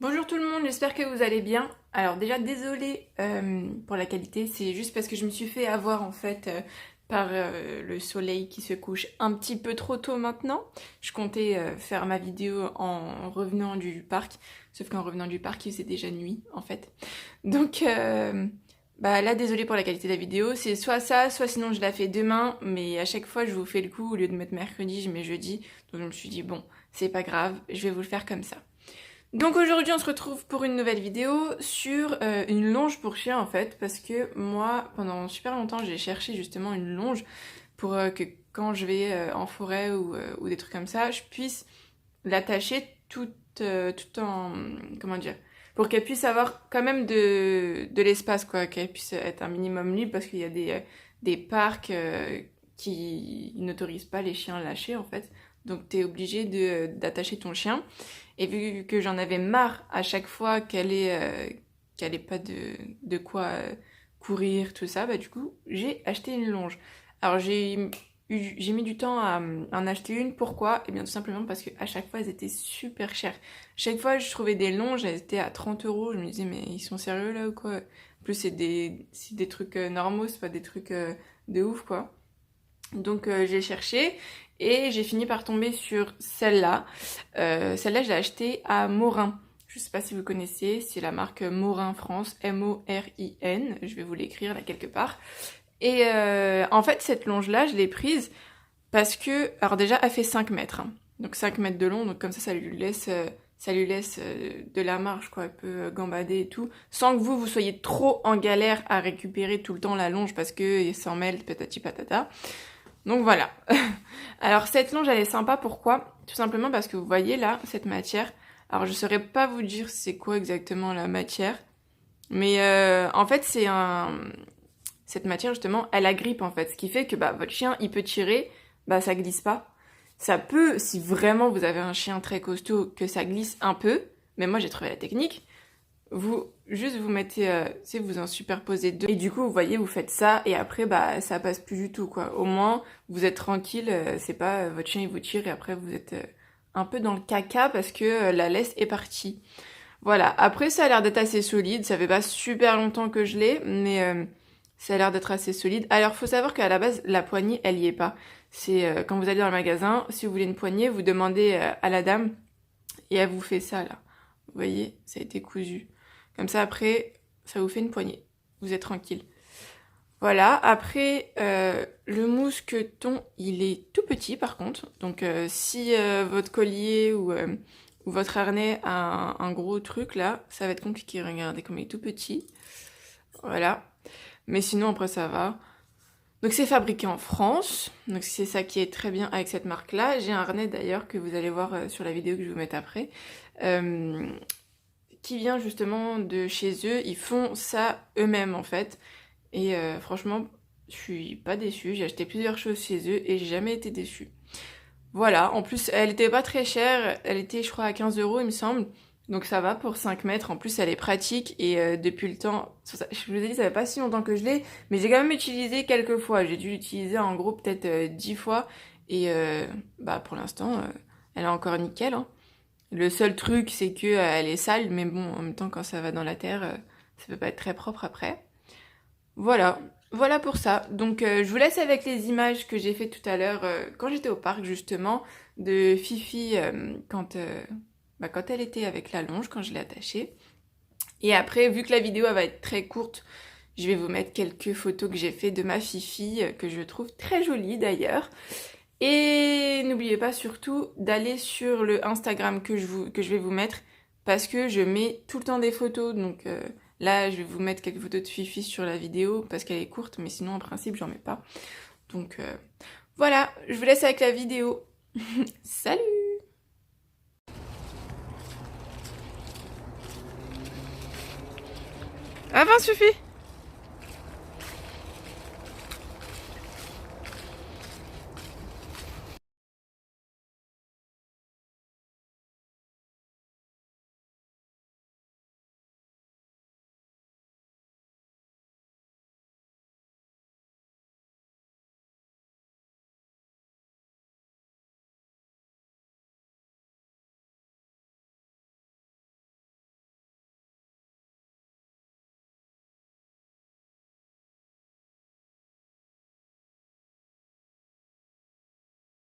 Bonjour tout le monde, j'espère que vous allez bien. Alors déjà désolée pour la qualité, c'est juste parce que je me suis fait avoir en fait par le soleil qui se couche un petit peu trop tôt maintenant. Je comptais faire ma vidéo en revenant du parc, sauf qu'en revenant du parc il faisait déjà nuit en fait. Donc bah là désolée pour la qualité de la vidéo, c'est soit ça, soit sinon je la fais demain, mais à chaque fois je vous fais le coup, au lieu de mettre mercredi, je mets jeudi. Donc je me suis dit bon, c'est pas grave, je vais vous le faire comme ça. Donc aujourd'hui on se retrouve pour une nouvelle vidéo sur une longe pour chien en fait, parce que moi pendant super longtemps j'ai cherché justement une longe pour que quand je vais en forêt ou des trucs comme ça, je puisse l'attacher tout en... comment dire, pour qu'elle puisse avoir quand même de l'espace quoi, qu'elle puisse être un minimum libre, parce qu'il y a des parcs qui n'autorisent pas les chiens lâchés en fait, donc t'es obligé d'attacher ton chien. Et vu que j'en avais marre à chaque fois qu'elle ait pas de quoi courir, tout ça, bah du coup, j'ai acheté une longe. Alors j'ai mis du temps à en acheter une. Pourquoi? Eh bien tout simplement parce qu'à chaque fois, elles étaient super chères. Chaque fois, je trouvais des longes, elles étaient à 30 €. Je me disais, mais ils sont sérieux là ou quoi? En plus, c'est des trucs normaux, c'est pas des trucs de ouf, quoi. Donc j'ai cherché et j'ai fini par tomber sur celle-là. Celle-là, je l'ai achetée à Morin. Je sais pas si vous connaissez, c'est la marque Morin France, Morin. Je vais vous l'écrire là quelque part. Et en fait, cette longe-là, je l'ai prise parce que, alors déjà, elle fait 5 mètres. Hein. Donc 5 mètres de long, donc comme ça lui laisse de la marge, quoi. Elle peut gambader et tout. Sans que vous soyez trop en galère à récupérer tout le temps la longe parce que s'en mêle, patati patata. Donc voilà. Alors cette longe elle est sympa, pourquoi? Tout simplement parce que vous voyez là, cette matière. Alors je saurais pas vous dire c'est quoi exactement la matière. Mais en fait cette matière justement, elle agrippe en fait. Ce qui fait que bah, votre chien il peut tirer, bah ça glisse pas. Ça peut, si vraiment vous avez un chien très costaud, que ça glisse un peu. Mais moi j'ai trouvé la technique. Vous mettez, vous en superposez deux. Et du coup, vous voyez, vous faites ça, et après, bah, ça passe plus du tout, quoi. Au moins, vous êtes tranquille, c'est pas votre chien, il vous tire, et après, vous êtes un peu dans le caca parce que la laisse est partie. Voilà. Après, ça a l'air d'être assez solide. Ça fait pas super longtemps que je l'ai, mais ça a l'air d'être assez solide. Alors, faut savoir qu'à la base, la poignée, elle y est pas. C'est quand vous allez dans le magasin, si vous voulez une poignée, vous demandez à la dame, et elle vous fait ça, là. Vous voyez, ça a été cousu. Comme ça, après, ça vous fait une poignée. Vous êtes tranquille. Voilà, après, le mousqueton, il est tout petit par contre. Donc, si votre collier ou votre harnais a un gros truc là, ça va être compliqué. Regardez comme il est tout petit. Voilà. Mais sinon, après, ça va. Donc, c'est fabriqué en France. Donc, c'est ça qui est très bien avec cette marque-là. J'ai un harnais d'ailleurs que vous allez voir sur la vidéo que je vais vous mettre après. Qui vient justement de chez eux, ils font ça eux-mêmes en fait. Et franchement, je suis pas déçue, j'ai acheté plusieurs choses chez eux et j'ai jamais été déçue. Voilà, en plus elle était pas très chère, elle était je crois à 15 € il me semble. Donc ça va pour 5 mètres, en plus elle est pratique et depuis le temps, je vous ai dit ça fait pas si longtemps que je l'ai, mais j'ai quand même utilisé quelques fois, j'ai dû l'utiliser en gros peut-être 10 fois et bah pour l'instant elle est encore nickel hein. Le seul truc, c'est que elle est sale, mais bon, en même temps, quand ça va dans la terre, ça peut pas être très propre après. Voilà, voilà pour ça. Donc, je vous laisse avec les images que j'ai fait tout à l'heure quand j'étais au parc, justement, de Fifi quand elle était avec la longe, quand je l'ai attachée. Et après, vu que la vidéo elle va être très courte, je vais vous mettre quelques photos que j'ai fait de ma Fifi, que je trouve très jolie d'ailleurs. Et n'oubliez pas surtout d'aller sur le Instagram que je vais vous mettre parce que je mets tout le temps des photos. Donc là, je vais vous mettre quelques photos de Fifi sur la vidéo parce qu'elle est courte, mais sinon en principe, j'en mets pas. Donc voilà, je vous laisse avec la vidéo. Salut! Avance Fifi!